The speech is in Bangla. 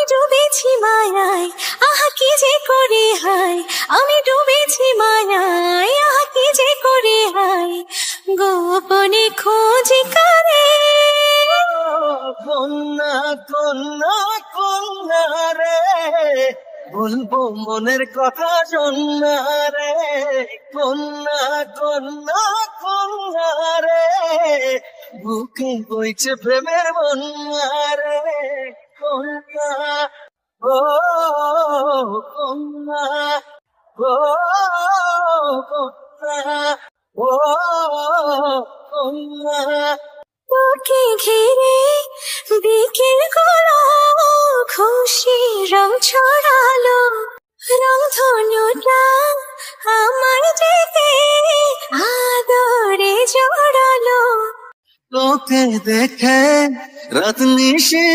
ডুবেছি মায়ায়, আহা কি যে করি হায়, আমি ডুবেছি মায়ায়, আহা কি যে করি হায়, গোপনে খোঁজি করে। কন্যা কন্যা কন্যা রে, বলবো মনের কথা শোনা রে। কন্যা কন্যা কন্যা রে, বুকে বইছে প্রেমের বন্যা রে। কন্যা ও কন্যা ও কন্যা ও কন্যা। বুকে ঘিরে বিকেল গুলো খুশি রং ছড়ালো, রং ধনুটা আমার দিকে আদরে জড়ালো। তোকে দেখে রাত নিশি